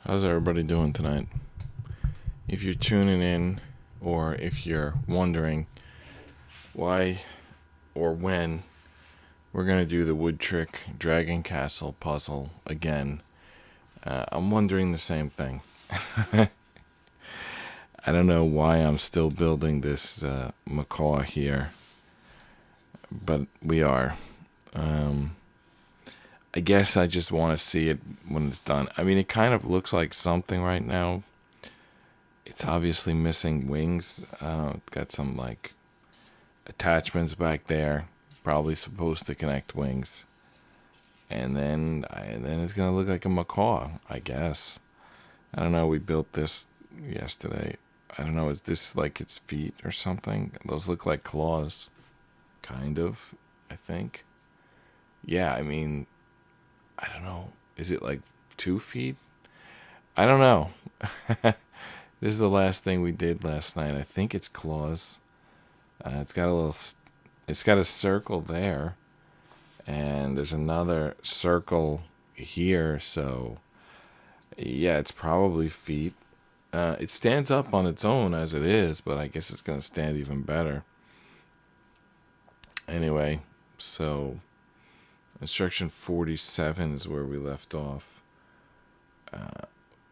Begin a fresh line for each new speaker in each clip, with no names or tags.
How's everybody doing tonight? If you're tuning in, or if you're wondering why or when we're going to do the wood trick dragon castle puzzle again, I'm wondering the same thing. I don't know why I'm still building this Macaw here, but we are. I guess I just want to see it when it's done. I mean, it kind of looks like something right now. It's obviously missing wings. Got some like attachments back there, probably supposed to connect wings. And then it's gonna look like a macaw, I guess. I don't know. We built this yesterday. I don't know. Is this like its feet or something? Those look like claws, kind of. I think. Yeah. I mean, I don't know. Is it like 2 feet? I don't know. This is the last thing we did last night. I think it's claws. It's got a circle there, and there's another circle here. So, yeah, it's probably feet. It stands up on its own as it is, but I guess it's gonna stand even better. Anyway, so instruction 47 is where we left off.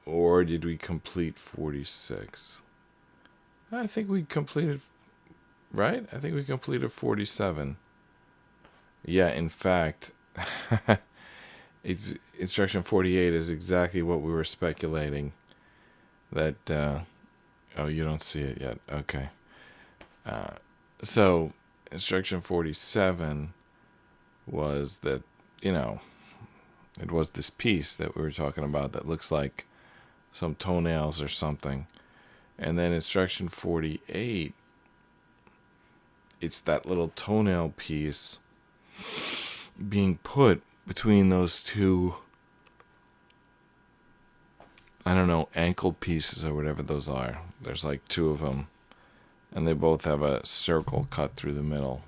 Or did we complete 46? I think we completed, right? I think we completed 47. Yeah, in fact, instruction 48 is exactly what we were speculating. That, oh, you don't see it yet. Okay. So, instruction 47 was that, it was this piece that we were talking about that looks like some toenails or something. And then instruction 48, it's that little toenail piece being put between those two, I don't know, ankle pieces or whatever those are. There's like 2 of them, and they both have a circle cut through the middle.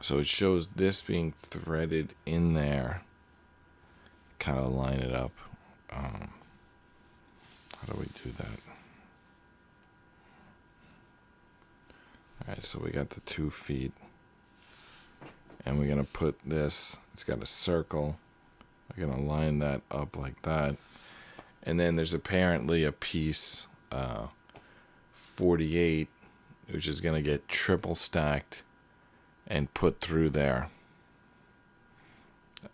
So it shows this being threaded in there. Kind of line it up. How do we do that? Alright, so we got the 2 feet. And we're going to put this, it's got a circle. We're going to line that up like that. And then there's apparently a piece, 48, which is going to get triple stacked and put through there.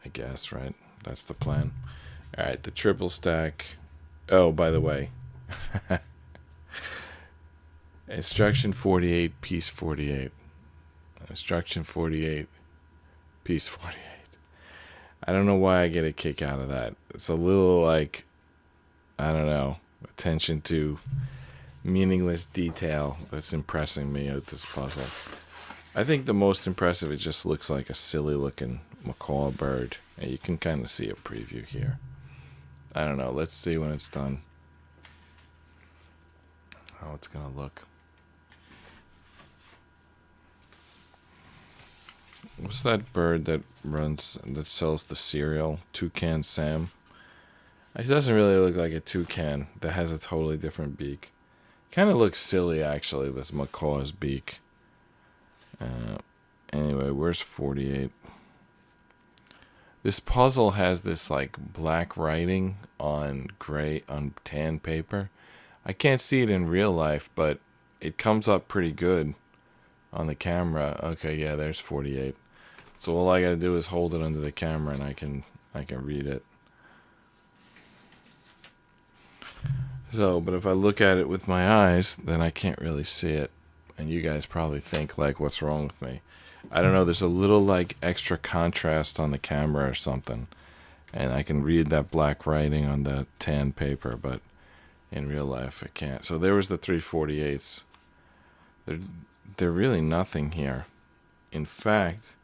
I guess, right? That's the plan. Alright, the triple stack. Oh, by the way. Instruction 48, piece 48. Instruction 48, piece 48. I don't know why I get a kick out of that. It's a little like, I don't know, attention to meaningless detail that's impressing me with this puzzle. I think the most impressive, it just looks like a silly looking macaw bird. And you can kind of see a preview here. I don't know. Let's see when it's done how it's going to look. What's that bird that sells the cereal? Toucan Sam? It doesn't really look like a toucan. That has a totally different beak. Kind of looks silly, actually, this macaw's beak. Anyway, where's 48? This puzzle has this like black writing on tan paper. I can't see it in real life, but it comes up pretty good on the camera. Okay, yeah, there's 48. So all I gotta do is hold it under the camera and I can read it. So, but if I look at it with my eyes, then I can't really see it. And you guys probably think like, what's wrong with me? I don't know, there's a little like extra contrast on the camera or something. And I can read that black writing on the tan paper, but in real life I can't. So there was the 3/48. They're really nothing here. In fact,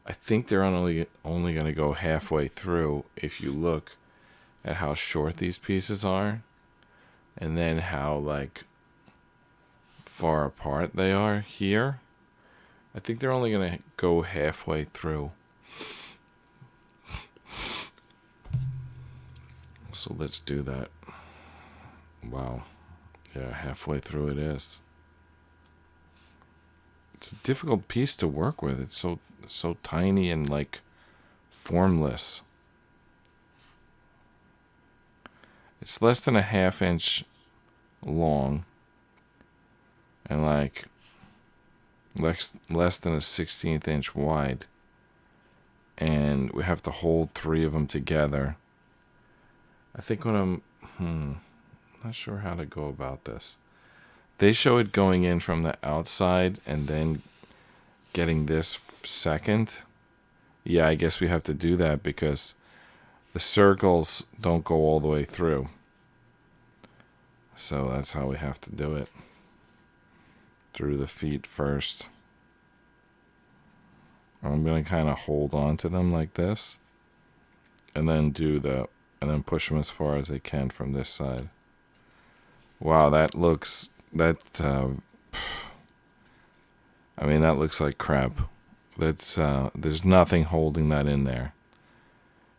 I think they're only going to go halfway through if you look at how short these pieces are. And then how like far apart they are here. I think they're only going to go halfway through. So let's do that. Wow. Yeah, halfway through it is. It's a difficult piece to work with. It's so tiny and like formless. It's less than a ½ inch long and like less than a 1/16 inch wide. And we have to hold 3 of them together. I think when I'm not sure how to go about this. They show it going in from the outside and then getting this second. Yeah, I guess we have to do that because the circles don't go all the way through. So that's how we have to do it. Through the feet first. I'm going to kind of hold on to them like this. And then push them as far as I can from this side. Wow, that looks like crap. There's nothing holding that in there.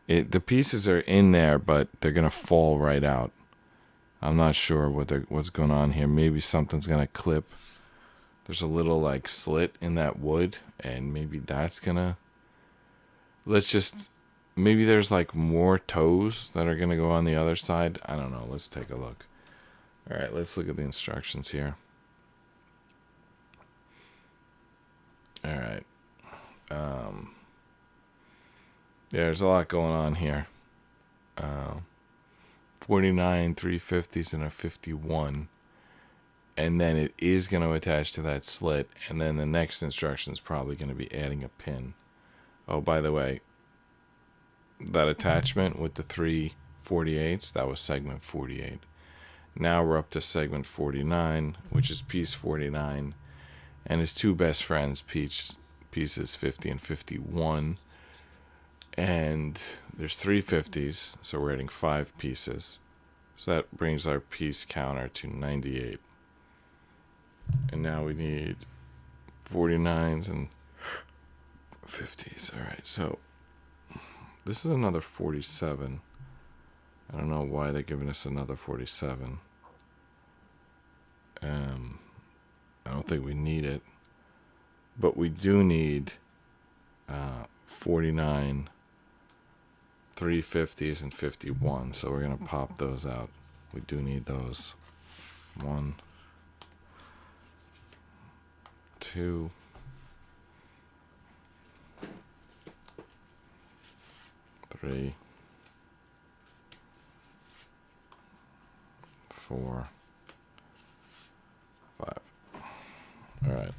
The pieces are in there, but they're gonna fall right out. I'm not sure what's going on here. Maybe something's gonna clip. There's a little like slit in that wood, and maybe that's gonna. Maybe there's like more toes that are gonna go on the other side. I don't know. Let's take a look. All right, let's look at the instructions here. All right. There's a lot going on here. 49 350s and a 51. And then it is going to attach to that slit. And then the next instruction is probably going to be adding a pin. Oh, by the way, that attachment with the 3/48s, that was segment 48. Now we're up to segment 49, which is piece 49, and his 2 best friends, pieces 50 and 51. And there's 350s, so we're adding 5 pieces. So that brings our piece counter to 98. And now we need 49s and 50s. All right, so this is another 47. I don't know why they're giving us another 47. I don't think we need it. But we do need 49, 350s, and 51. So we're going to pop those out. We do need those. 1, 2, 3, 4, 5. All right.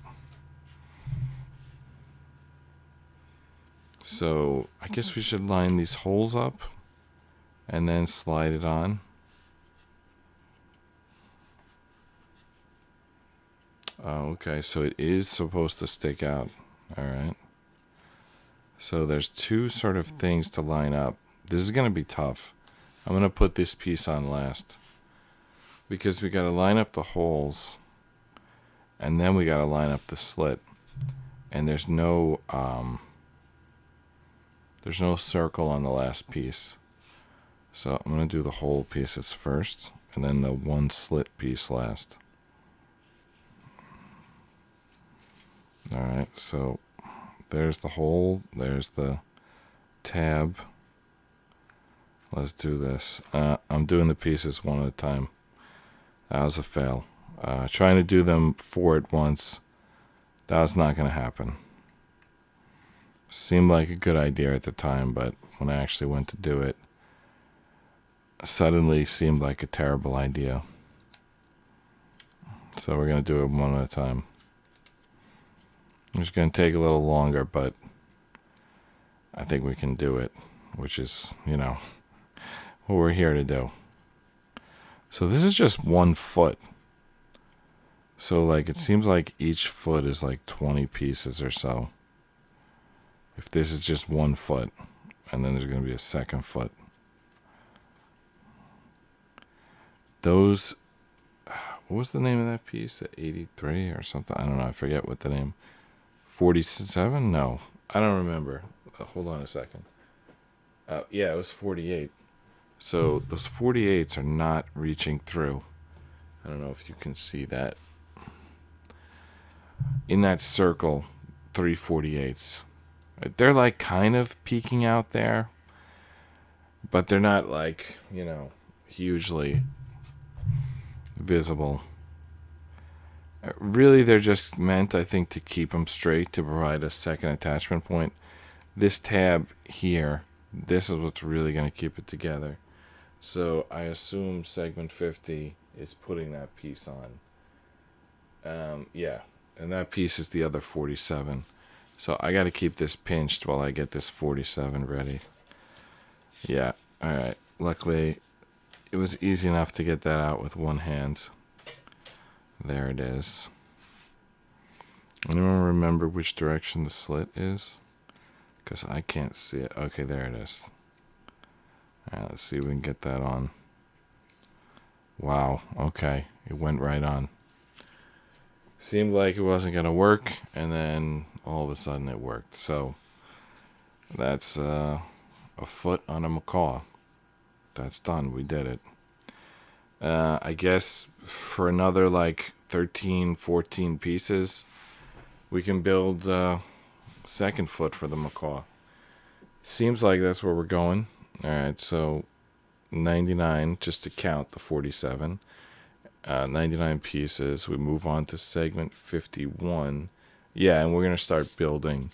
So I guess we should line these holes up and then slide it on. Oh, okay, so it is supposed to stick out. All right. So there's 2 sort of things to line up. This is going to be tough. I'm going to put this piece on last because we got to line up the holes and then we got to line up the slit. And there's no circle on the last piece. So I'm going to do the whole pieces first and then the 1 slit piece last. All right, so there's the hole, there's the tab. Let's do this. I'm doing the pieces one at a time. That was a fail. Trying to do them 4 at once, that was not going to happen. Seemed like a good idea at the time, but when I actually went to do it, suddenly seemed like a terrible idea. So we're going to do it one at a time. It's going to take a little longer, but I think we can do it, which is, what we're here to do. So this is just 1 foot. So it seems like each foot is like 20 pieces or so. If this is just 1 foot, and then there's going to be a second foot. What was the name of that piece? 83 or something? I don't know. I forget what the name. 47? No, I don't remember. Hold on a second. Yeah, it was 48. So those 48s are not reaching through. I don't know if you can see that. In that circle, 3/48s. They're like kind of peeking out there, but they're not like, hugely visible. Really, they're just meant, I think, to keep them straight, to provide a second attachment point. This tab here, this is what's really going to keep it together. So I assume segment 50 is putting that piece on. Yeah, and that piece is the other 47. So I got to keep this pinched while I get this 47 ready. Yeah, all right. Luckily, it was easy enough to get that out with one hand. There it is. Anyone remember which direction the slit is? Because I can't see it. Okay, there it is. All right, let's see if we can get that on. Wow, okay. It went right on. Seemed like it wasn't going to work, and then all of a sudden it worked. So that's a foot on a macaw. That's done. We did it. I guess for another like 13, 14 pieces, we can build a second foot for the macaw. Seems like that's where we're going. All right, so 99, just to count the 47. 99 pieces. We move on to segment 51. Yeah, and we're going to start building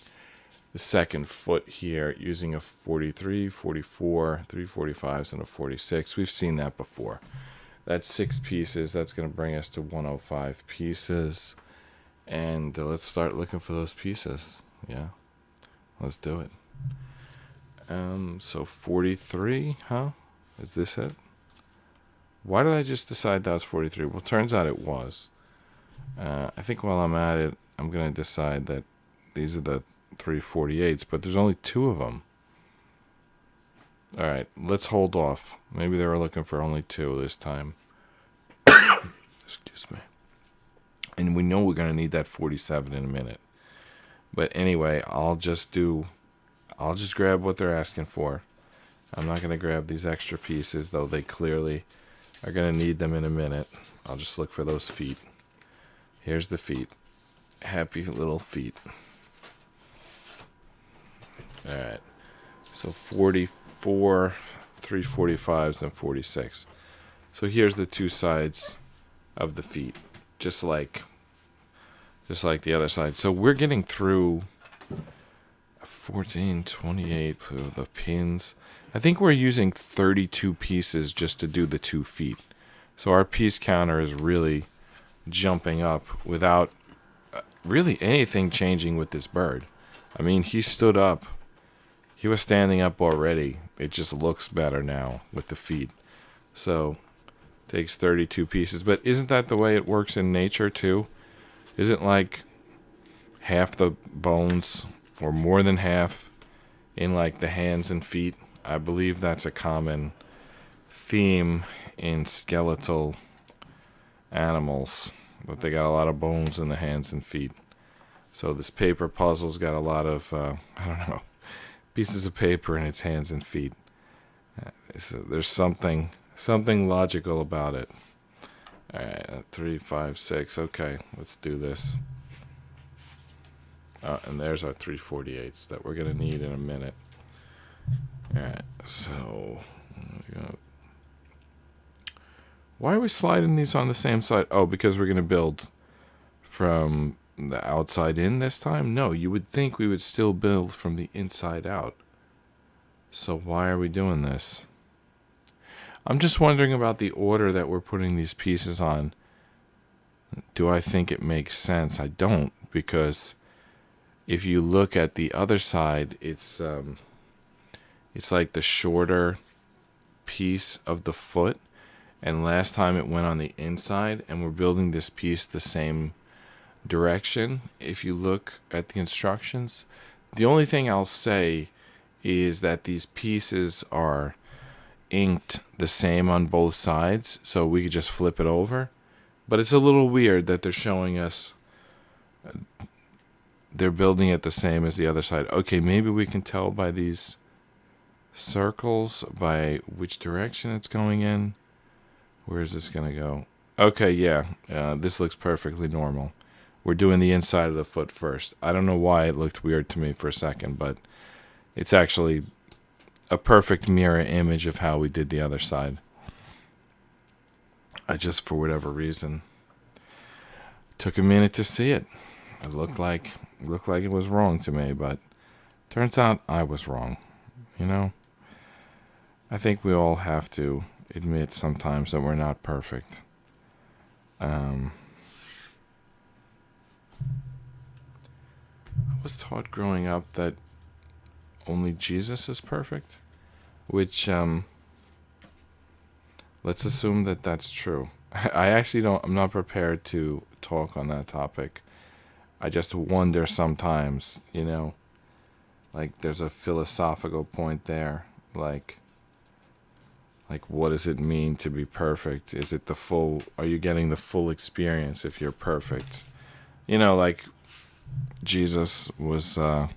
the second foot here using a 43, 44, 345s, and a 46. We've seen that before. That's 6 pieces. That's going to bring us to 105 pieces. And let's start looking for those pieces. Yeah, let's do it. So 43, huh? Is this it? Why did I just decide that was 43? Well, turns out it was. I think while I'm at it, I'm going to decide that these are the 3/48s, but there's only 2 of them. All right, let's hold off. Maybe they were looking for only 2 this time. Excuse me. And we know we're going to need that 47 in a minute. But anyway, I'll just grab what they're asking for. I'm not going to grab these extra pieces, though they clearly are going to need them in a minute. I'll just look for those feet. Here's the feet. Happy little feet. All right. So 44, 345s, and 46. So here's the 2 sides of the feet, just like the other side. So we're getting through 14, 28, the pins. I think we're using 32 pieces just to do the 2 feet. So our piece counter is really jumping up without really anything changing with this bird. I mean, he stood up. He was standing up already. It just looks better now with the feet. So takes 32 pieces. But isn't that the way it works in nature too? Isn't like half the bones or more than half in like the hands and feet? I believe that's a common theme in skeletal animals, but they got a lot of bones in the hands and feet. So this paper puzzle's got a lot of, pieces of paper in its hands and feet. There's something logical about it. All right, 3, 5, 6. Okay, let's do this. And there's our 3/48s that we're going to need in a minute. All right, so why are we sliding these on the same side? Oh, because we're going to build from the outside in this time? No, you would think we would still build from the inside out. So why are we doing this? I'm just wondering about the order that we're putting these pieces on. Do I think it makes sense? I don't, because if you look at the other side, it's like the shorter piece of the foot, and last time it went on the inside, and we're building this piece the same direction. If you look at the instructions, the only thing I'll say is that these pieces are inked the same on both sides, so we could just flip it over. But it's a little weird that they're showing us they're building it the same as the other side. Okay, maybe we can tell by these circles by which direction it's going in. Where is this going to go? Okay, yeah. This looks perfectly normal. We're doing the inside of the foot first. I don't know why it looked weird to me for a second, but it's actually a perfect mirror image of how we did the other side. I just, for whatever reason, took a minute to see it. It looked like it was wrong to me, but turns out I was wrong. You know? I think we all have to admit sometimes that we're not perfect. I was taught growing up that only Jesus is perfect, which, let's assume that that's true. I actually I'm not prepared to talk on that topic. I just wonder sometimes, like there's a philosophical point there, like what does it mean to be perfect? Is it are you getting the full experience if you're perfect? Like Jesus was a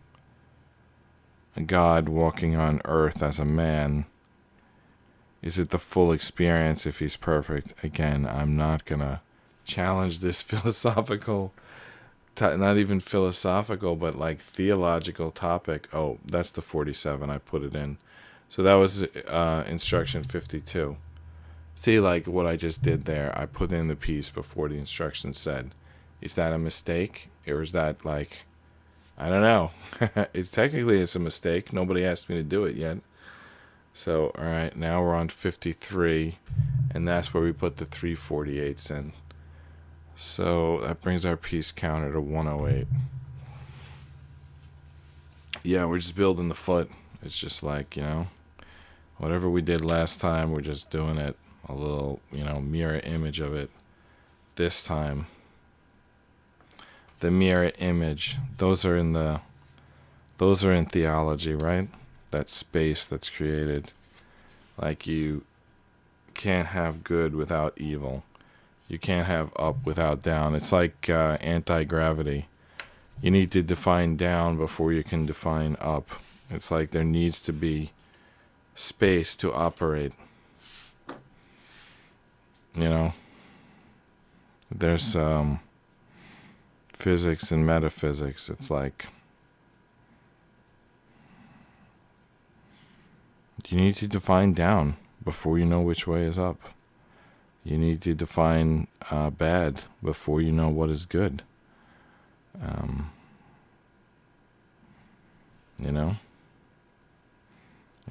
God walking on earth as a man. Is it the full experience if he's perfect? Again, I'm not going to challenge this philosophical, not even philosophical, but like theological topic. Oh, that's the 47. I put it in. So that was instruction 52. See, like what I just did there, I put in the piece before the instructions said. Is that a mistake? Or is that like, I don't know. It's a mistake. Nobody asked me to do it yet. So, all right, now we're on 53, and that's where we put the 3/48s in. So that brings our piece counter to 108. Yeah, we're just building the foot. It's just like, whatever we did last time, we're just doing it a little, mirror image of it this time. The mirror image, those are in theology, right? That space that's created. Like you can't have good without evil. You can't have up without down. It's like anti-gravity. You need to define down before you can define up. It's like there needs to be space to operate. There's physics and metaphysics. It's like you need to define down before you know which way is up. You need to define bad before you know what is good.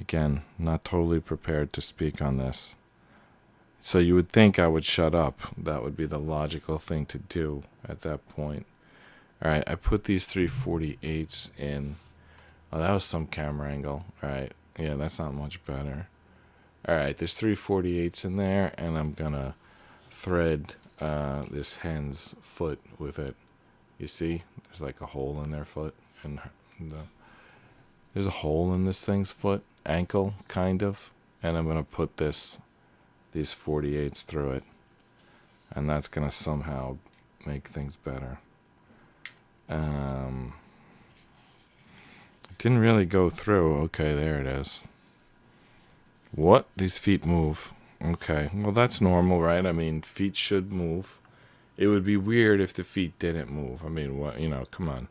Again, not totally prepared to speak on this. So you would think I would shut up. That would be the logical thing to do at that point. All right, I put these 3/48s in. Oh, that was some camera angle. All right, yeah, that's not much better. All right, there's 3/48s in there, and I'm gonna thread this hen's foot with it. You see, there's like a hole in their foot, and there's a hole in this thing's foot, ankle, kind of, and I'm gonna put these 48s through it, and that's gonna somehow make things better. It didn't really go through. Okay, there it is. What? These feet move. Okay, well that's normal, right? I mean, feet should move. It would be weird if the feet didn't move. I mean, what? Come on.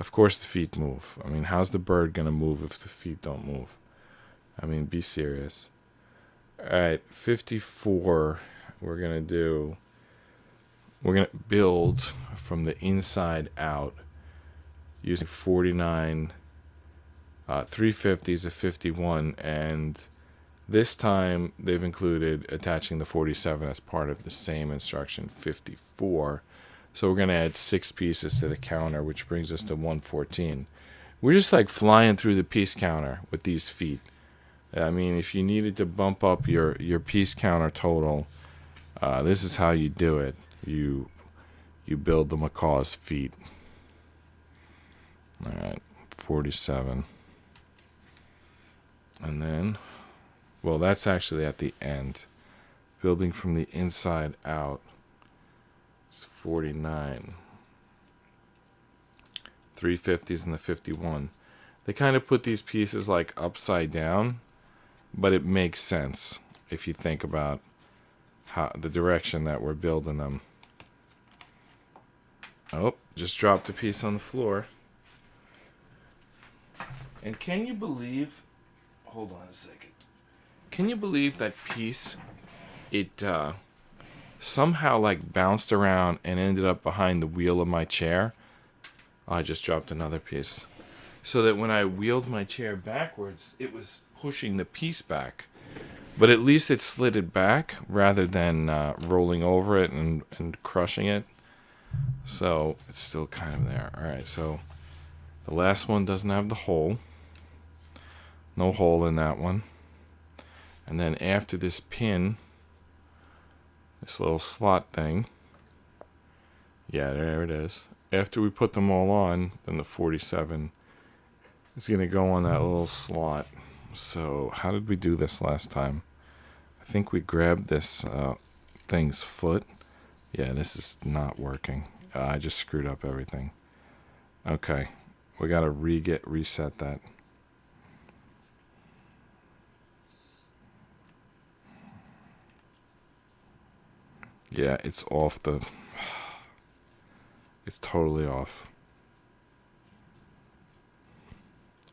Of course the feet move. I mean, how's the bird gonna move if the feet don't move? I mean, be serious. All right, 54. We're gonna build from the inside out using 49, 350s, a 51, and this time they've included attaching the 47 as part of the same instruction, 54. So we're going to add 6 pieces to the counter, which brings us to 114. We're just like flying through the piece counter with these feet. I mean, if you needed to bump up your piece counter total, this is how you do it. You build the Macaw's feet. All right, 47. And then, well, that's actually at the end. Building from the inside out. It's 49. 350s and the 51. They kind of put these pieces like upside down, but it makes sense if you think about how the direction that we're building them. Oh, just dropped a piece on the floor. And can you believe, hold on a second. Can you believe that piece, it somehow like bounced around and ended up behind the wheel of my chair? Oh, I just dropped another piece. So that when I wheeled my chair backwards, it was pushing the piece back. But at least it slid it back rather than rolling over it and crushing it. So it's still kind of there. Alright, so the last one doesn't have the hole. No hole in that one. And then after this pin, this little slot thing, yeah, there it is. After we put them all on, then the 47 is going to go on that little slot. So how did we do this last time? I think we grabbed this thing's foot. Yeah, this is not working. I just screwed up everything. Okay, we got to reset that. Yeah, it's off the... It's totally off.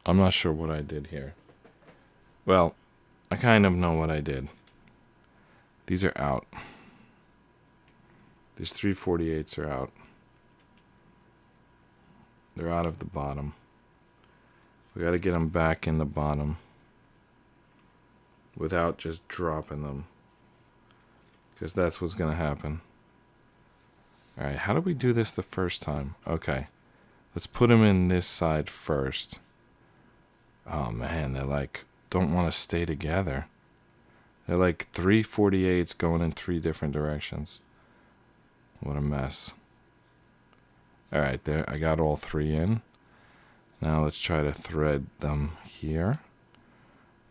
I'm not sure what I did here. Well, I kind of know what I did. These are out. These 3/48s are out. They're out of the bottom. We got to get them back in the bottom without just dropping them, because that's what's going to happen. Alright, how did we do this the first time? Okay, let's put them in this side first. Oh man, they're like, don't want to stay together. They're like 3/48s going in 3 different directions. What a mess. Alright, there, I got all 3 in. Now let's try to thread them here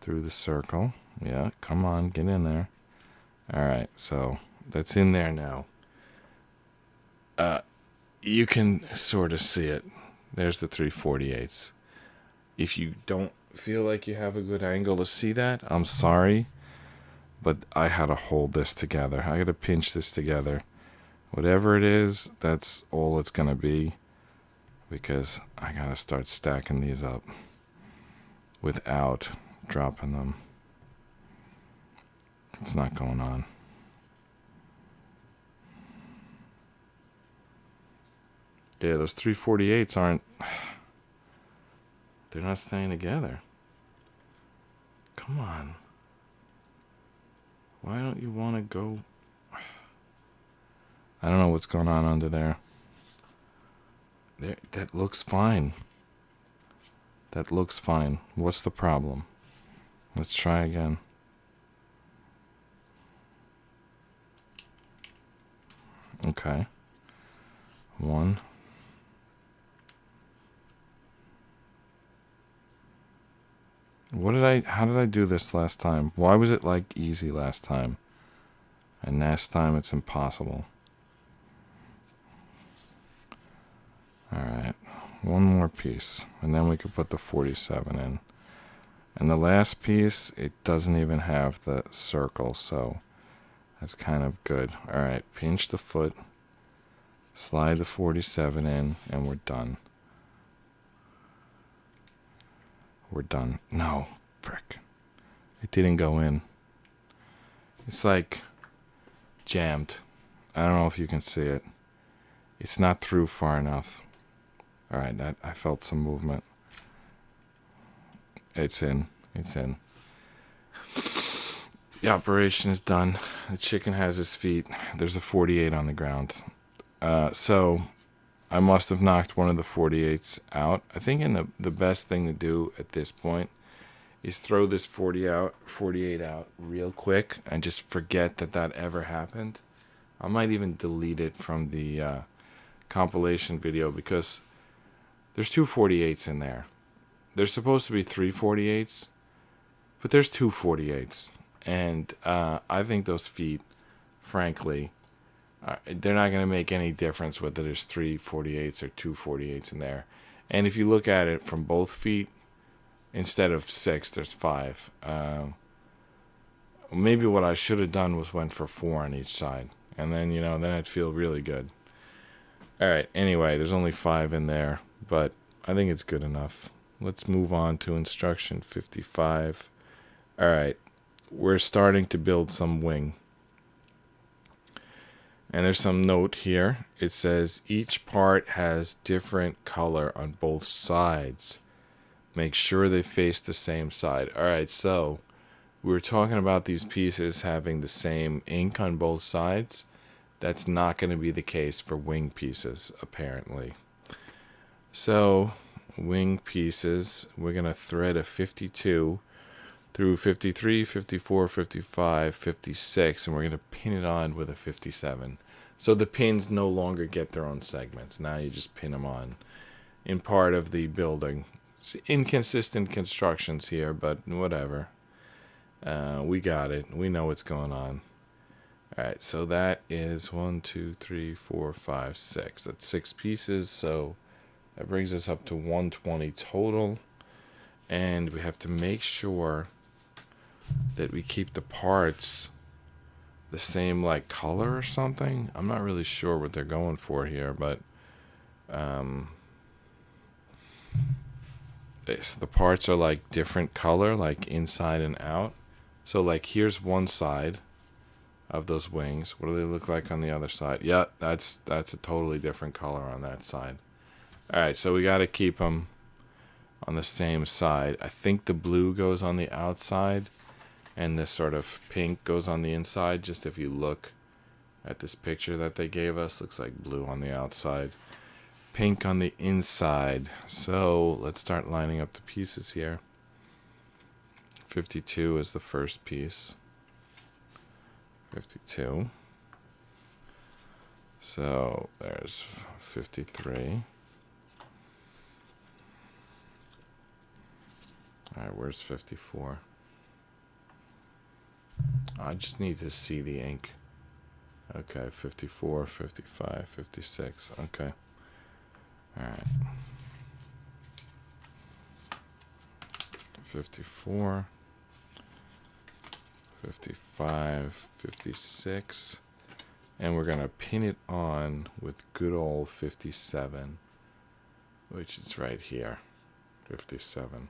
through the circle. Yeah, come on, get in there. Alright, so that's in there now. You can sort of see it. There's the 3/48s. If you don't feel like you have a good angle to see that, I'm sorry, but I had to hold this together. I got to pinch this together. Whatever it is, that's all it's going to be, because I got to start stacking these up without dropping them. It's not going on. Yeah, those 3/48s aren't... They're not staying together. Come on. Why don't you want to go... I don't know what's going on under there. There, that looks fine. That looks fine. What's the problem? Let's try again. Okay. 1. How did I do this last time? Why was it like easy last time? And last time it's impossible. Alright, one more piece, and then we could put the 47 in. And the last piece, it doesn't even have the circle, so that's kind of good. Alright, pinch the foot, slide the 47 in, and we're done. We're done. No, frick. It didn't go in. It's like jammed. I don't know if you can see it. It's not through far enough. Alright, I felt some movement. It's in. It's in. The operation is done. The chicken has his feet. There's a 48 on the ground. So I must have knocked one of the 48s out. I think the best thing to do at this point is throw this 48 out real quick and just forget that ever happened. I might even delete it from the compilation video, because there's 2 48s in there. There's supposed to be 3 48s, but there's 2 48s. And I think those feet, frankly, they're not going to make any difference whether there's 3 48s or 2 48s in there. And if you look at it from both feet, Instead of 6, there's 5. Maybe what I should have done was went for 4 on each side. And then, then I'd feel really good. Alright, anyway, there's only 5 in there, but I think it's good enough. Let's move on to instruction 55. Alright, we're starting to build some wing. And there's some note here. It says each part has different color on both sides. Make sure they face the same side. Alright, so we were talking about these pieces having the same ink on both sides. That's not going to be the case for wing pieces, apparently. So, wing pieces, we're going to thread a 52 through 53, 54, 55, 56, and we're going to pin it on with a 57. So the pins no longer get their own segments. Now you just pin them on in part of the building. It's inconsistent constructions here, but whatever. We got it. We know what's going on. Alright, so that is 1, 2, 3, 4, 5, 6. That's 6 pieces, so that brings us up to 120 total. And we have to make sure that we keep the parts the same like color or something. I'm not really sure what they're going for here, but so the parts are like different color, like inside and out. So like here's one side of those wings. What do they look like on the other side? Yeah, that's a totally different color on that side. All right, so we got to keep them on the same side. I think the blue goes on the outside and this sort of pink goes on the inside. Just if you look at this picture that they gave us, looks like blue on the outside, pink on the inside. So let's start lining up the pieces here. 52 is the first piece. 52. So there's 53. Alright, where's 54? I just need to see the ink. Okay, 54, 55, 56. Okay. Alright. 54, 55, 56. And we're going to pin it on with good old 57, which is right here. 57.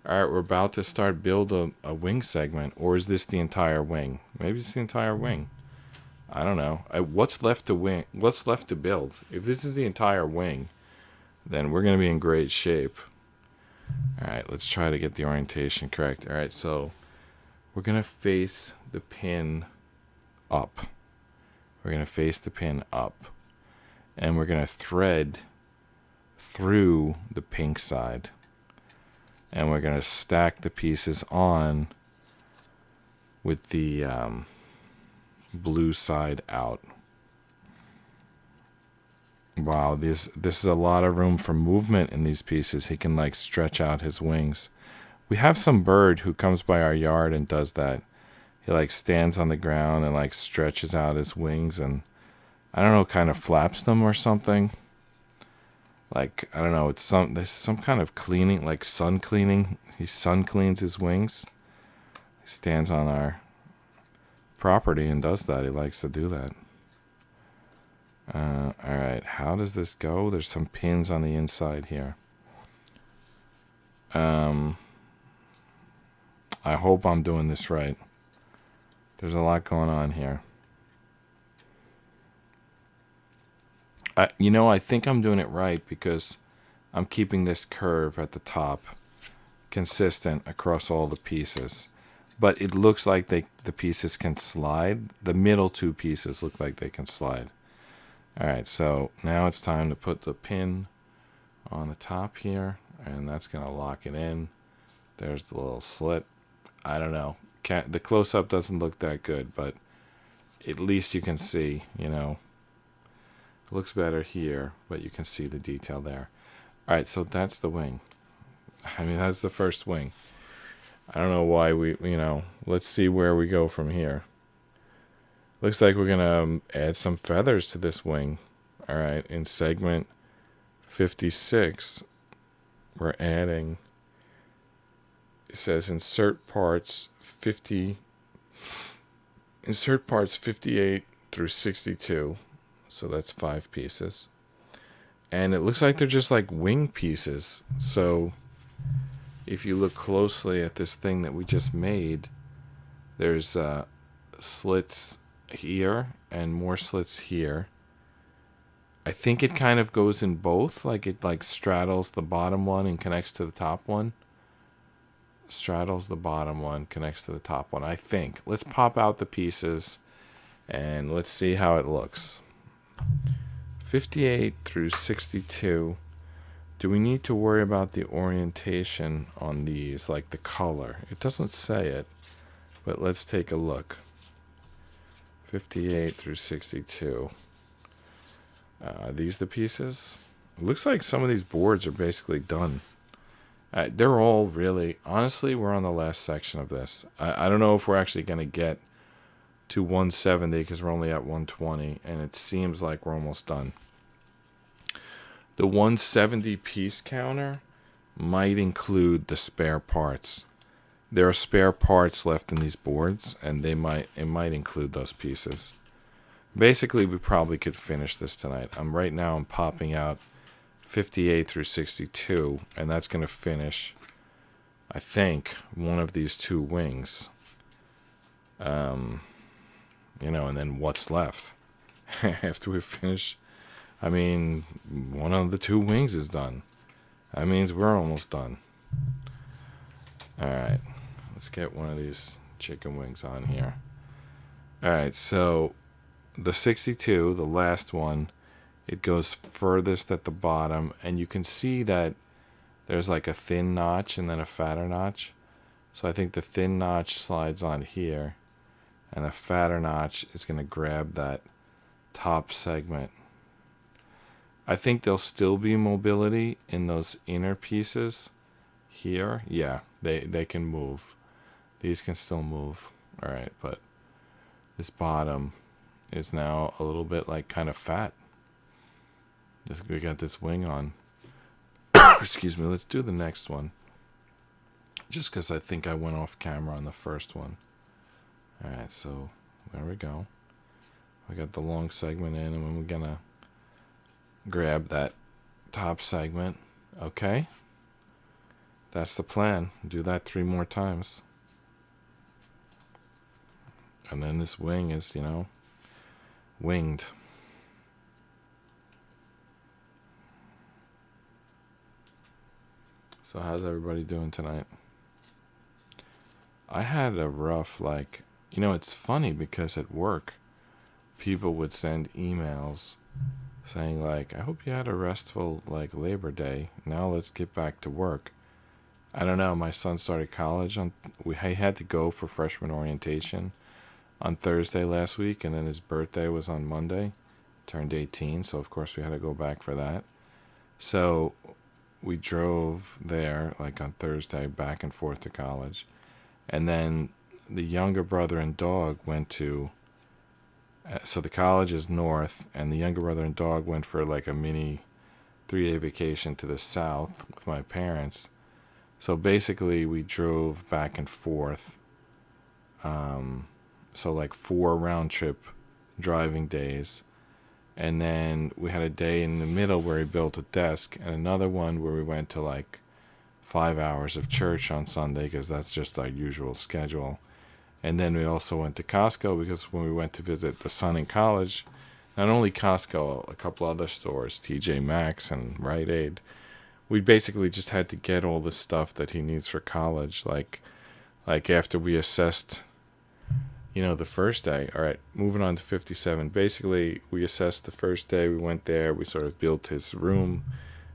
Alright, we're about to start build a wing segment. Or is this the entire wing? Maybe it's the entire wing. I don't know. What's left to build? If this is the entire wing, then we're going to be in great shape. Alright, let's try to get the orientation correct. Alright, so we're going to face the pin up. We're going to face the pin up. And we're going to thread through the pink side. And we're going to stack the pieces on with the blue side out. Wow, this is a lot of room for movement in these pieces. He can like stretch out his wings. We have some bird who comes by our yard and does that. He like stands on the ground and like stretches out his wings and I don't know, kind of flaps them or something. Like, I don't know, there's some kind of cleaning, like sun cleaning. He sun cleans his wings. He stands on our property and does that. He likes to do that. Alright, how does this go? There's some pins on the inside here. I hope I'm doing this right. There's a lot going on here. I think I'm doing it right because I'm keeping this curve at the top consistent across all the pieces. But it looks like the pieces can slide. The middle two pieces look like they can slide. Alright, so now it's time to put the pin on the top here. And that's going to lock it in. There's the little slit. I don't know. The close-up doesn't look that good, but at least you can see, It looks better here, but you can see the detail there. Alright, so that's the wing. That's the first wing. I don't know why let's see where we go from here. Looks like we're going to add some feathers to this wing. Alright, in segment 56, we're adding it says insert parts 58 through 62. So that's 5 pieces. And it looks like they're just like wing pieces. So if you look closely at this thing that we just made, there's slits here and more slits here. I think it kind of goes in both, like it like straddles the bottom one and connects to the top one. Straddles the bottom one, connects to the top one, I think. Let's pop out the pieces and let's see how it looks. 58 through 62. Do we need to worry about the orientation on these, like the color? It doesn't say it, but let's take a look. 58 through 62. Are these the pieces? It looks like some of these boards are basically done. They're all really, honestly, we're on the last section of this. I don't know if we're actually going to get to 170 because we're only at 120, and it seems like we're almost done. The 170 piece counter might include the spare parts. There are spare parts left in these boards, and it might include those pieces. Basically, we probably could finish this tonight. Right now I'm popping out 58 through 62, and that's going to finish, I think, one of these 2 wings. And then what's left after we finish? I mean, one of the 2 wings is done. That means we're almost done. All right, let's get one of these chicken wings on here. All right, so the 62, the last one, it goes furthest at the bottom, and you can see that there's like a thin notch and then a fatter notch. So I think the thin notch slides on here, and the fatter notch is going to grab that top segment. I think there'll still be mobility in those inner pieces here. Yeah, they can move. These can still move. All right, but this bottom is now a little bit like kind of fat. We got this wing on. Excuse me. Let's do the next one. Just because I think I went off camera on the first one. All right, so there we go. We got the long segment in, and then we're gonna grab that top segment. Okay, that's the plan. Do that 3 more times, and then this wing is, winged. So how's everybody doing tonight? I had a rough, it's funny because at work, people would send emails saying, I hope you had a restful, Labor Day. Now let's get back to work. I don't know. My son started college. He had to go for freshman orientation on Thursday last week, and then his birthday was on Monday. Turned 18, so of course we had to go back for that. So we drove there, on Thursday, back and forth to college. And then the younger brother and dog went to, so the college is north, and the younger brother and dog went for a mini 3-day vacation to the south with my parents. So basically we drove back and forth. So 4 round trip driving days. And then we had a day in the middle where he built a desk, and another one where we went to 5 hours of church on Sunday, because that's just our usual schedule. And then we also went to Costco, because when we went to visit the son in college, not only Costco, a couple other stores, TJ Maxx and Rite Aid, we basically just had to get all the stuff that he needs for college. Like after we assessed, the first day. All right, moving on to 57. Basically, we assessed the first day. We went there. We sort of built his room.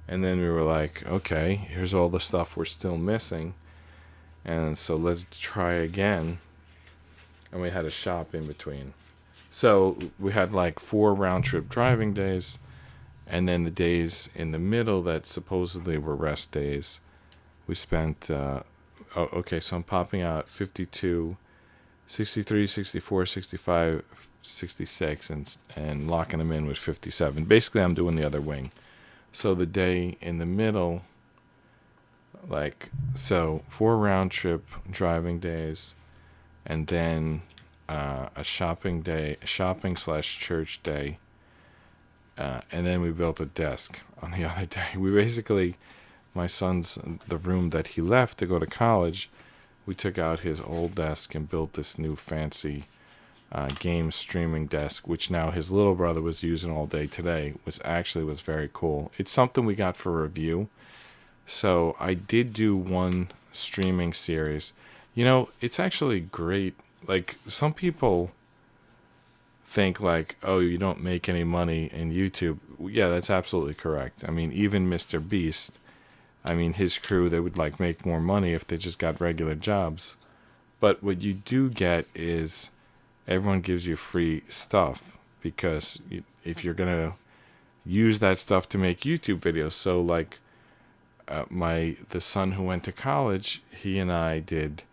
And then we were like, okay, here's all the stuff we're still missing. And so let's try again. And we had a shop in between. So we had 4 round-trip driving days. And then the days in the middle that supposedly were rest days, we spent, so I'm popping out 52, 63, 64, 65, 66, and locking them in with 57. Basically, I'm doing the other wing. So the day in the middle Like, so 4 round trip driving days, and then a shopping day, shopping slash church day, and then we built a desk on the other day. We basically, my son's, the room that he left to go to college, we took out his old desk and built this new fancy game streaming desk, which now his little brother was using all day today. Was very cool. It's something we got for review. So I did do one streaming series. You know, it's actually great. Like, some people think like, oh, you don't make any money in YouTube. Yeah, that's absolutely correct. I mean, even Mr. Beast, I mean, his crew, they would like make more money if they just got regular jobs. But what you do get is everyone gives you free stuff, because if you're going to use that stuff to make YouTube videos. So like the son who went to college, he and I did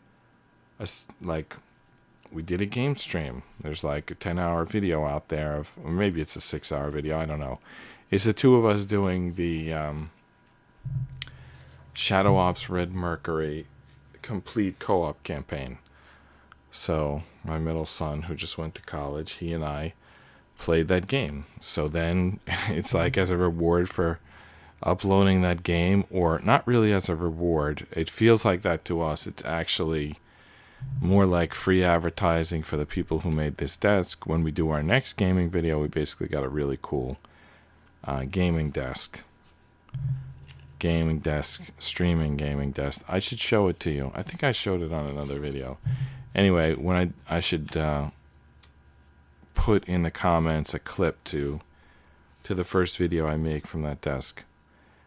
we did a game stream. There's like a 10-hour video out there of, or maybe it's a 6-hour video, I don't know. It's the two of us doing the Shadow Ops Red Mercury complete co-op campaign. So my middle son, who just went to college, he and I played that game. So then it's like, as a reward for uploading that game, or not really as a reward, it feels like that to us. It's actually more like free advertising for the people who made this desk. When we do our next gaming video, we basically got a really cool gaming desk, streaming gaming desk. I should show it to you. I think I showed it on another video. Anyway, when I should put in the comments a clip to the first video I make from that desk.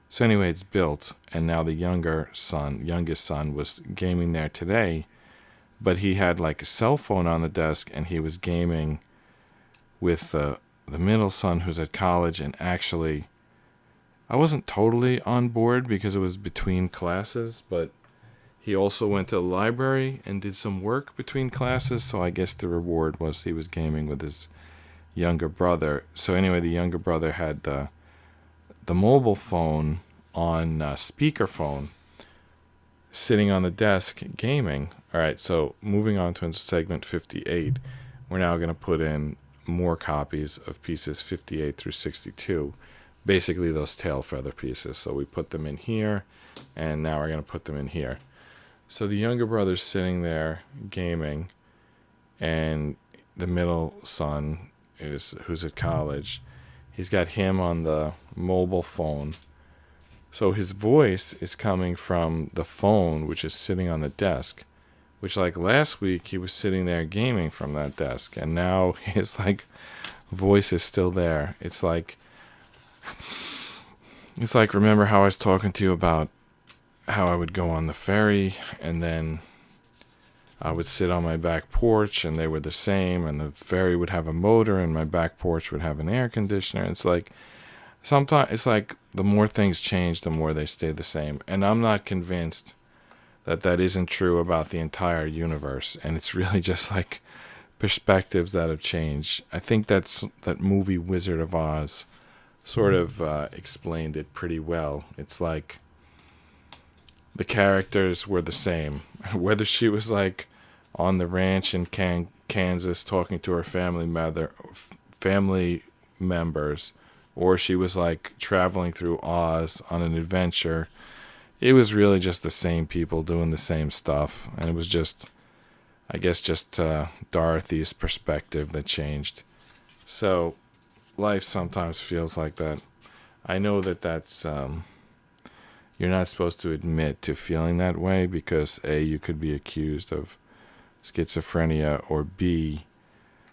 So anyway, it's built, and now the youngest son was gaming there today, but he had like a cell phone on the desk, and he was gaming with the middle son who's at college. And actually, I wasn't totally on board because it was between classes, but he also went to the library and did some work between classes, so I guess the reward was he was gaming with his younger brother. So anyway, the younger brother had the mobile phone on speakerphone sitting on the desk gaming. All right, so moving on to segment 58, we're now going to put in more copies of pieces 58 through 62, basically those tail feather pieces. So we put them in here, and now we're going to put them in here. So the younger brother's sitting there gaming, and the middle son who's at college, he's got him on the mobile phone. So his voice is coming from the phone, which is sitting on the desk, which, like, last week he was sitting there gaming from that desk, and now his like voice is still there. It's like remember how I was talking to you about how I would go on the ferry, and then I would sit on my back porch, and they were the same, and the ferry would have a motor, and my back porch would have an air conditioner. It's like, sometimes it's like the more things change, the more they stay the same. And I'm not convinced that isn't true about the entire universe, and it's really just like perspectives that have changed. I think that movie Wizard of Oz sort of explained it pretty well. It's like the characters were the same, whether she was like on the ranch in Kansas talking to her family members, or she was like traveling through Oz on an adventure. It was really just the same people doing the same stuff, and it was just, I guess, just Dorothy's perspective that changed. So life sometimes feels like that. I know that's you're not supposed to admit to feeling that way, because A, you could be accused of schizophrenia, or B,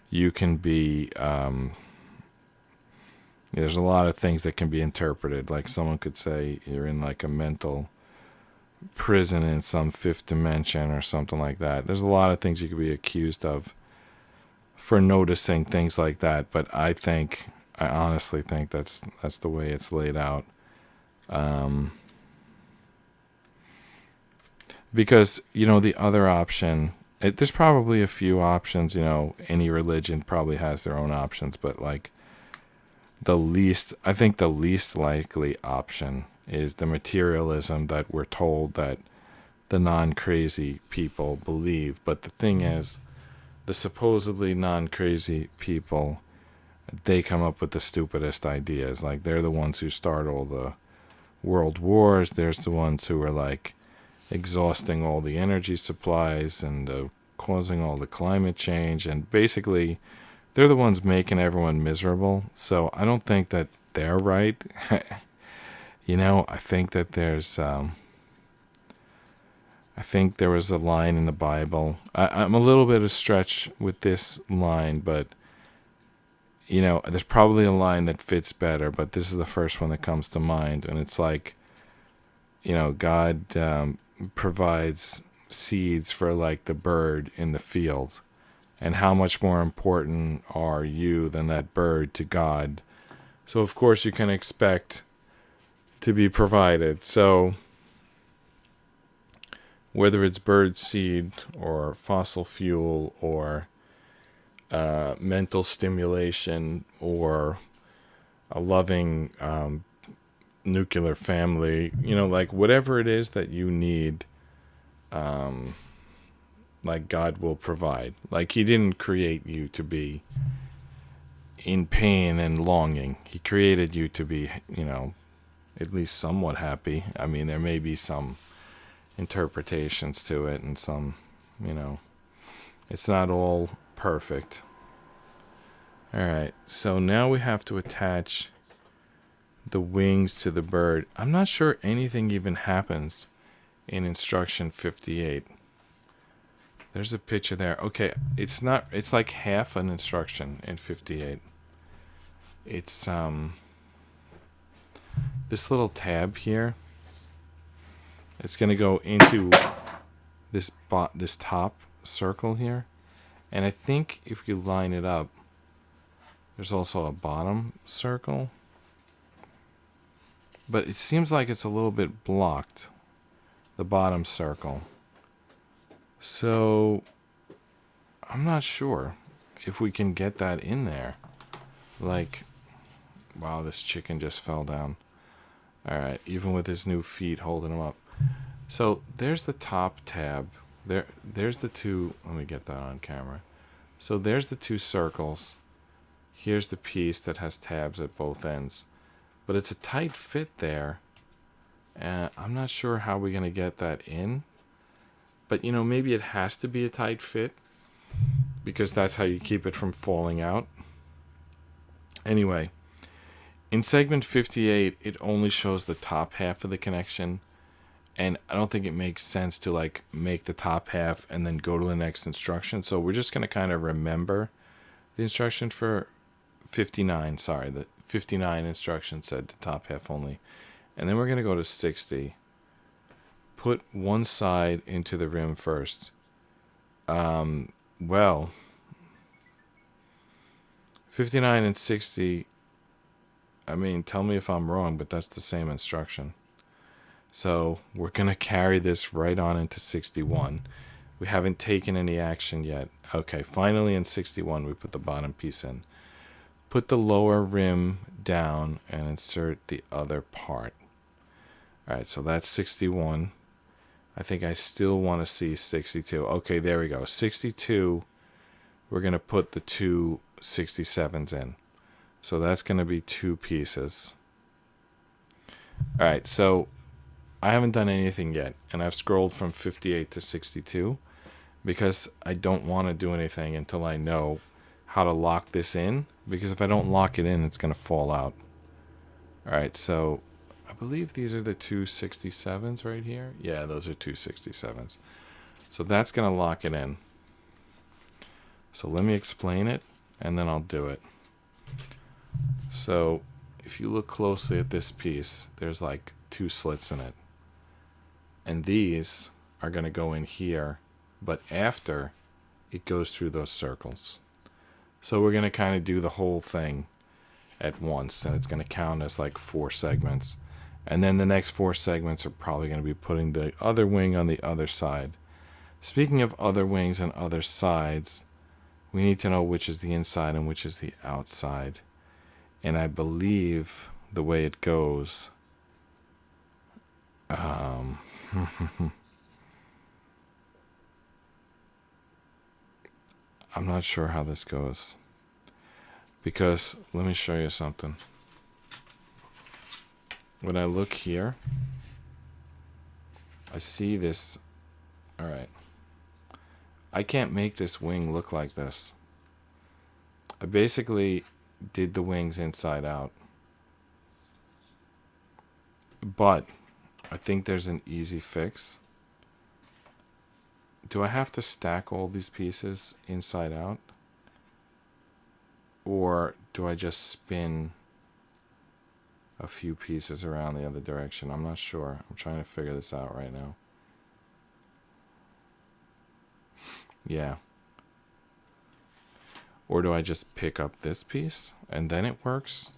you can be there's a lot of things that can be interpreted. Like, someone could say you're in like a mental prison in some fifth dimension or something like that. There's a lot of things you could be accused of for noticing things like that, but I honestly think that's the way it's laid out. Because, the other option, there's probably a few options, any religion probably has their own options, but like I think the least likely option is the materialism that we're told that the non-crazy people believe. But the thing is, the supposedly non-crazy people, they come up with the stupidest ideas. Like, they're the ones who start all the world wars. There's the ones who are like exhausting all the energy supplies and causing all the climate change. And basically, they're the ones making everyone miserable. So I don't think that they're right. I think that I think there was a line in the Bible. I'm a little bit of a stretch with this line, but there's probably a line that fits better, but this is the first one that comes to mind. And it's like, God provides seeds for like the bird in the field. And how much more important are you than that bird to God? So of course you can expect to be provided. So whether it's bird seed or fossil fuel or mental stimulation or a loving nuclear family, like whatever it is that you need, like God will provide. Like, he didn't create you to be in pain and longing. He created you to be, at least somewhat happy. I mean, there may be some interpretations to it and some, it's not all perfect. All right, so now we have to attach the wings to the bird. I'm not sure anything even happens in instruction 58. There's a picture there. Okay, it's like half an instruction in 58. It's this little tab here. It's going to go into this top circle here. And I think if you line it up, there's also a bottom circle. But it seems like it's a little bit blocked, the bottom circle. So I'm not sure if we can get that in there. Like, wow, this chicken just fell down. All right, even with his new feet holding him up. So there's the top tab. There's the two. Let me get that on camera. So there's the two circles. Here's the piece that has tabs at both ends. But it's a tight fit there. And I'm not sure how we're going to get that in. But, maybe it has to be a tight fit, because that's how you keep it from falling out. Anyway, in segment 58, it only shows the top half of the connection. And I don't think it makes sense to like make the top half and then go to the next instruction. So we're just going to kind of remember the instruction for 59. Sorry, the 59 instruction said the top half only. And then we're going to go to 60. Put one side into the rim first. 59 and 60, I mean, tell me if I'm wrong, but that's the same instruction. So we're going to carry this right on into 61. We haven't taken any action yet. Okay, finally in 61, we put the bottom piece in. Put the lower rim down and insert the other part. All right, so that's 61. I think I still want to see 62. Okay, there we go. 62, we're going to put the two 67s in. So that's going to be two pieces. All right, so I haven't done anything yet, and I've scrolled from 58 to 62 because I don't want to do anything until I know how to lock this in, because if I don't lock it in, it's going to fall out. All right, so I believe these are the two 67s right here. Yeah, those are two 67s. So that's going to lock it in. So let me explain it, and then I'll do it. So if you look closely at this piece, there's like two slits in it. And these are going to go in here, but after it goes through those circles. So we're going to kind of do the whole thing at once, and it's going to count as like 4 segments. And then the next 4 segments are probably going to be putting the other wing on the other side. Speaking of other wings and other sides, we need to know which is the inside and which is the outside. And I believe the way it goes Um, I'm not sure how this goes. Because, let me show you something. When I look here, I see this. Alright. I can't make this wing look like this. I basically did the wings inside out. But I think there's an easy fix. Do I have to stack all these pieces inside out? Or do I just spin a few pieces around the other direction? I'm not sure. I'm trying to figure this out right now. Yeah. Or do I just pick up this piece and then it works?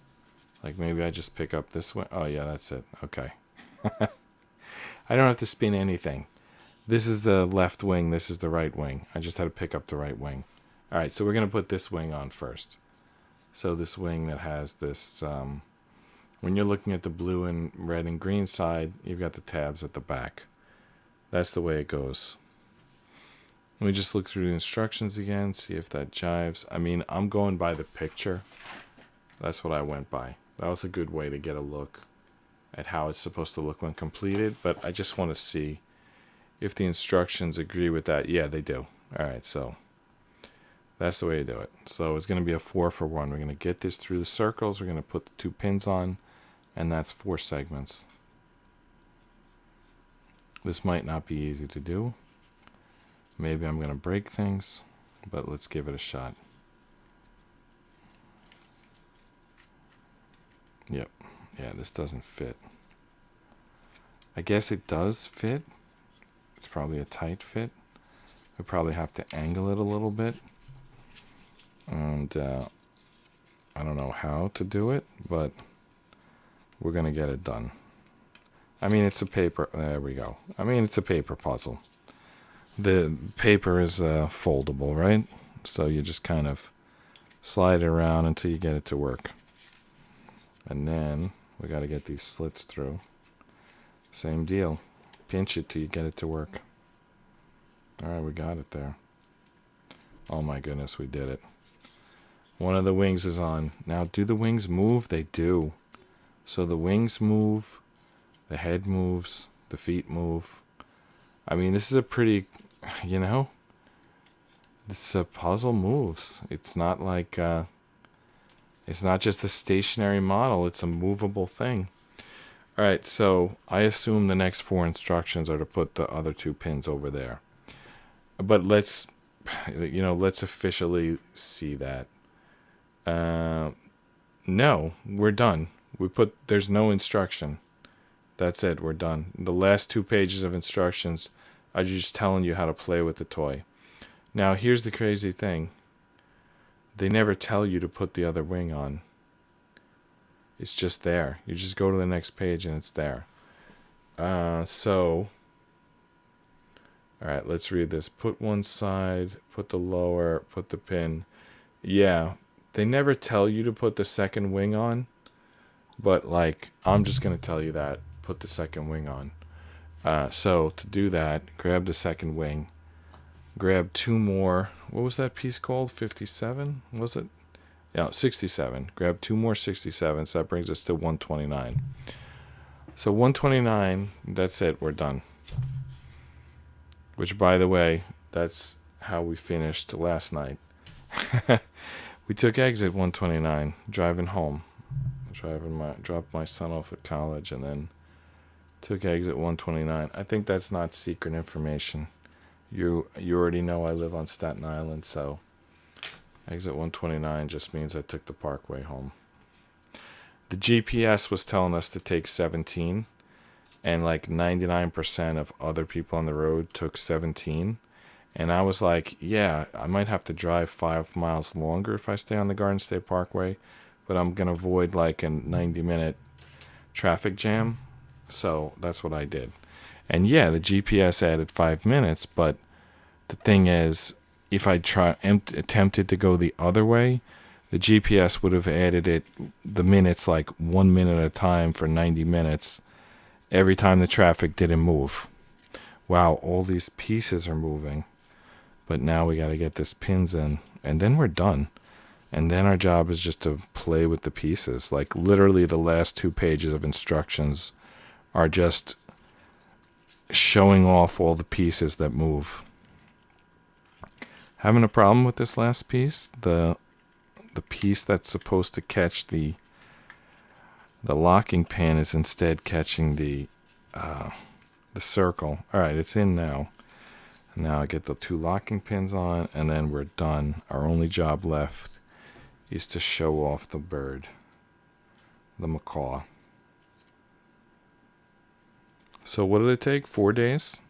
Like maybe I just pick up this one. Oh yeah, that's it. Okay. I don't have to spin anything. This is the left wing. This is the right wing. I just had to pick up the right wing. All right, so we're going to put this wing on first. So this wing that has this, when you're looking at the blue and red and green side, you've got the tabs at the back. That's the way it goes. Let me just look through the instructions again, see if that jives. I mean, I'm going by the picture. That's what I went by. That was a good way to get a look at how it's supposed to look when completed, but I just want to see if the instructions agree with that. Yeah, they do. All right, so that's the way to do it. So it's going to be a 4-for-1. We're going to get this through the circles. We're going to put the 2 pins on, and that's 4 segments. This might not be easy to do. Maybe I'm going to break things, but let's give it a shot. Yep. Yeah, this doesn't fit. I guess it does fit. It's probably a tight fit. I probably have to angle it a little bit. And I don't know how to do it, but we're going to get it done. I mean, it's a paper. There we go. I mean, it's a paper puzzle. The paper is foldable, right? So you just kind of slide it around until you get it to work. And then we got to get these slits through. Same deal. Pinch it till you get it to work. All right, we got it there. Oh my goodness, we did it. One of the wings is on. Now, do the wings move? They do. So the wings move, the head moves, the feet move. I mean, this is a pretty, you know, this puzzle moves. It's not like, it's not just a stationary model. It's a movable thing. All right, so I assume the next 4 instructions are to put the other 2 pins over there. But let's, you know, let's officially see that. No, we're done. There's no instruction. That's it, we're done. The last 2 pages of instructions are just telling you how to play with the toy. Now, here's the crazy thing. They never tell you to put the other wing on. It's just there. You just go to the next page and it's there. So, all right, let's read this. Put one side, put the lower, put the pin. Yeah, they never tell you to put the second wing on, but like, I'm just going to tell you that. Put the second wing on. So to do that, grab the second wing. Grab 2 more. What was that piece called? 57? Was it? Yeah, 67. Grab 2 more 67s. That brings us to 129. So 129, that's it. We're done. Which, by the way, that's how we finished last night. We took exit 129, driving home. Dropped my son off at college and then took exit 129. I think that's not secret information. You already know I live on Staten Island, so exit 129 just means I took the Parkway home. The GPS was telling us to take 17, and like 99% of other people on the road took 17. And I was like, yeah, I might have to drive 5 miles longer if I stay on the Garden State Parkway, but I'm going to avoid like a 90-minute traffic jam. So that's what I did. And yeah, the GPS added 5 minutes, but the thing is, if I attempted to go the other way, the GPS would have added the minutes like 1 minute at a time for 90 minutes every time the traffic didn't move. Wow, all these pieces are moving. But now we got to get this pins in, and then we're done. And then our job is just to play with the pieces. Like literally the last 2 pages of instructions are just showing off all the pieces that move. Having a problem with this last piece, the piece that's supposed to catch the locking pin is instead catching the circle. All right, it's in now. Now I get the 2 locking pins on, and then we're done. Our only job left is to show off the bird, the macaw. So what did it take? 4 days?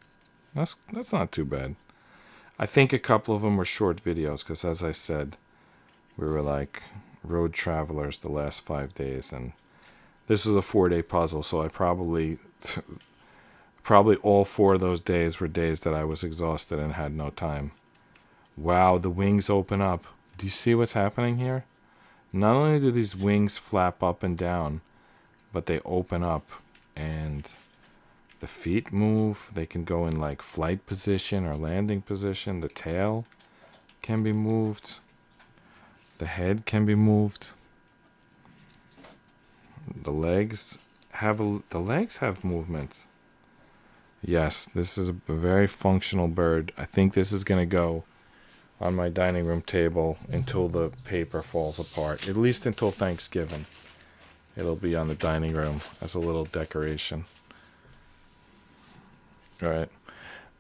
That's not too bad. I think a couple of them were short videos because, as I said, we were like road travelers the last 5 days, and this was a 4-day puzzle, so I probably all 4 of those days were days that I was exhausted and had no time. Wow, the wings open up. Do you see what's happening here? Not only do these wings flap up and down, but they open up and the feet move. They can go in like flight position or landing position. The tail can be moved. The head can be moved. The legs have movement. Yes, this is a very functional bird. I think this is going to go on my dining room table until the paper falls apart. At least until Thanksgiving. It'll be on the dining room as a little decoration. All right.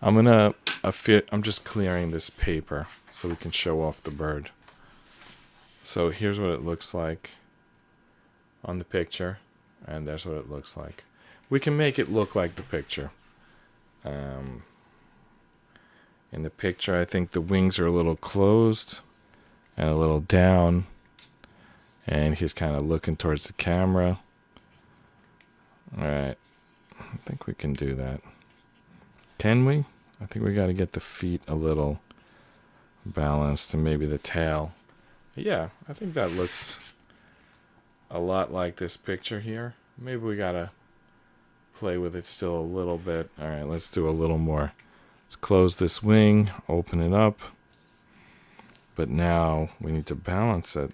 I'm just clearing this paper so we can show off the bird. So here's what it looks like on the picture, and there's what it looks like. We can make it look like the picture. In the picture, I think the wings are a little closed and a little down, and he's kind of looking towards the camera. All right, I think we can do that. Can we? I think we got to get the feet a little balanced and maybe the tail. Yeah, I think that looks a lot like this picture here. Maybe we got to play with it still a little bit. All right, let's do a little more. Let's close this wing, open it up. But now we need to balance it.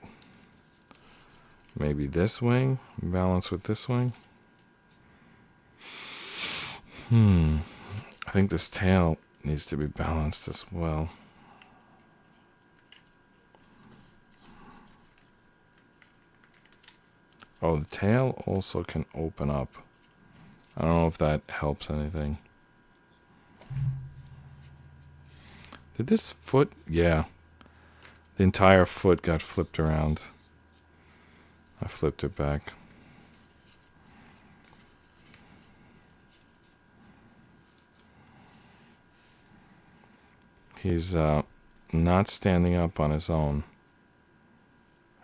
Maybe this wing, balance with this wing. I think this tail needs to be balanced as well. Oh, the tail also can open up. I don't know if that helps anything. Did this foot? Yeah. The entire foot got flipped around. I flipped it back. He's not standing up on his own.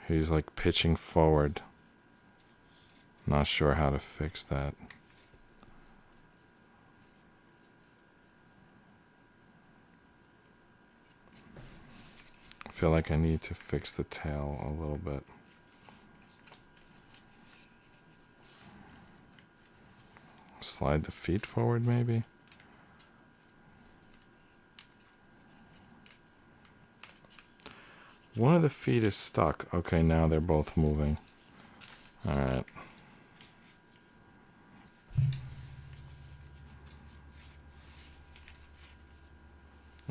He's like pitching forward. Not sure how to fix that. I feel like I need to fix the tail a little bit. Slide the feet forward, maybe. One of the feet is stuck. Okay, now they're both moving. All right.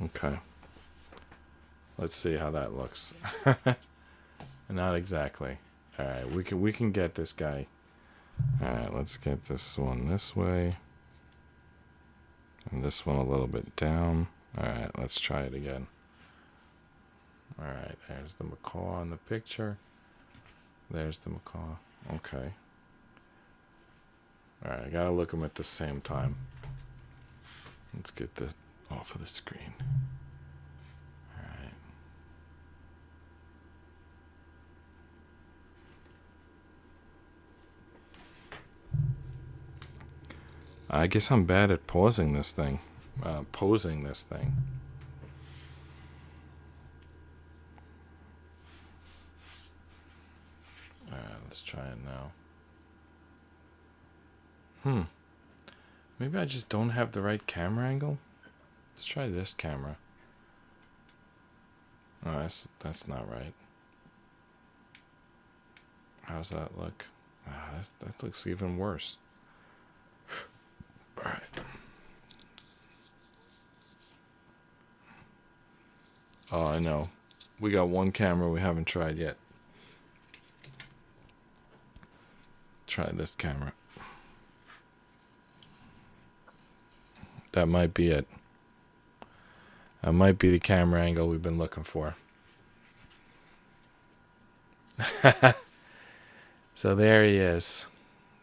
Okay. Let's see how that looks. Not exactly. All right, we can get this guy. All right, let's get this one this way. And this one a little bit down. All right, let's try it again. All right, there's the macaw in the picture. There's the macaw. Okay. All right, I gotta look them at the same time. Let's get this off of the screen. All right. I guess I'm bad at posing this thing. Posing this thing. Alright, let's try it now. Maybe I just don't have the right camera angle. Let's try this camera. Oh, that's not right. How's that look? That looks even worse. All right. Oh, I know. We got one camera we haven't tried yet. Try this camera. That might be it. That might be the camera angle we've been looking for. So there he is.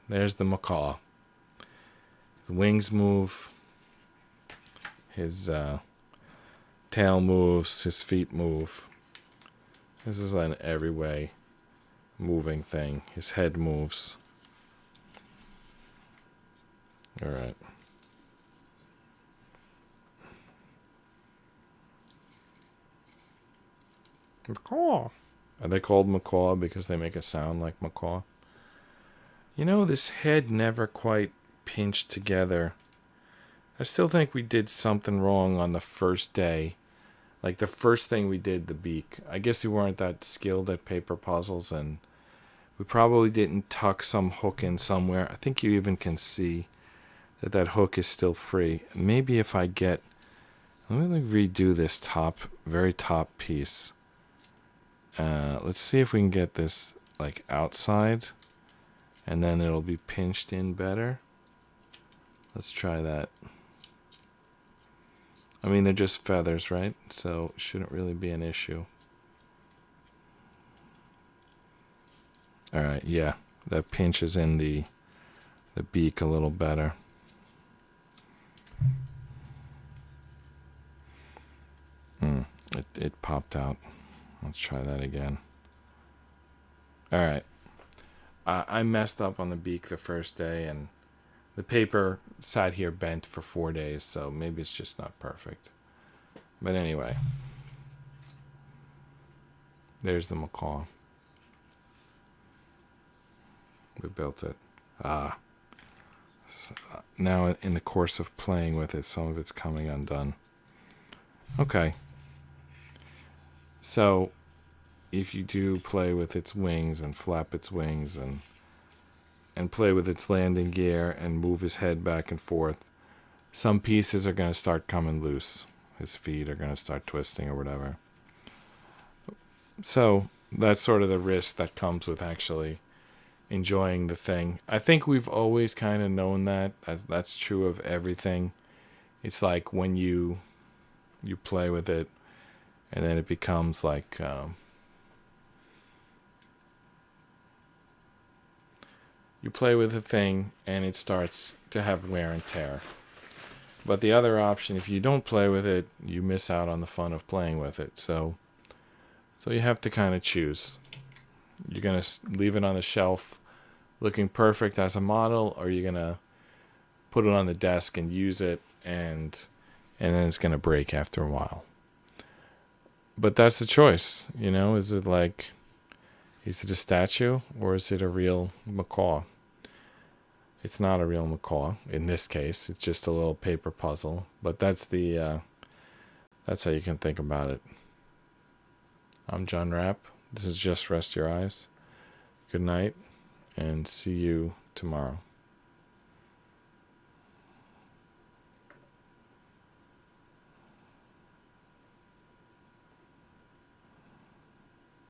There's the macaw. His wings move. His tail moves. His feet move. This is an every way moving thing. His head moves. All right. Macaw. Are they called macaw because they make a sound like macaw? You know, this head never quite pinched together. I still think we did something wrong on the first day. Like the first thing we did, the beak. I guess we weren't that skilled at paper puzzles, and we probably didn't tuck some hook in somewhere. I think you even can see that hook is still free. Maybe if I get... Let me redo this very top piece. Let's see if we can get this like outside, and then it'll be pinched in better. Let's try that. I mean, they're just feathers, right? So it shouldn't really be an issue. All right, yeah, that pinches in the beak a little better. It popped out. Let's try that again. All right. I messed up on the beak the first day, and the paper sat here bent for 4 days, so maybe it's just not perfect. But anyway, there's the macaw. We built it. So now in the course of playing with it, some of it's coming undone. Okay. So, if you do play with its wings and flap its wings and play with its landing gear and move his head back and forth, some pieces are going to start coming loose. His feet are going to start twisting or whatever. So, that's sort of the risk that comes with actually enjoying the thing. I think we've always kind of known that. That's true of everything. It's like when you play with it, and then it becomes like you play with a thing and it starts to have wear and tear. But the other option, if you don't play with it, you miss out on the fun of playing with it. So you have to kind of choose. You're going to leave it on the shelf looking perfect as a model, or you're going to put it on the desk and use it, and then it's going to break after a while. But that's the choice, you know? Is it a statue, or is it a real macaw? It's not a real macaw in this case. It's just a little paper puzzle. But that's how you can think about it. I'm John Rapp. This is Just Rest Your Eyes. Good night, and see you tomorrow.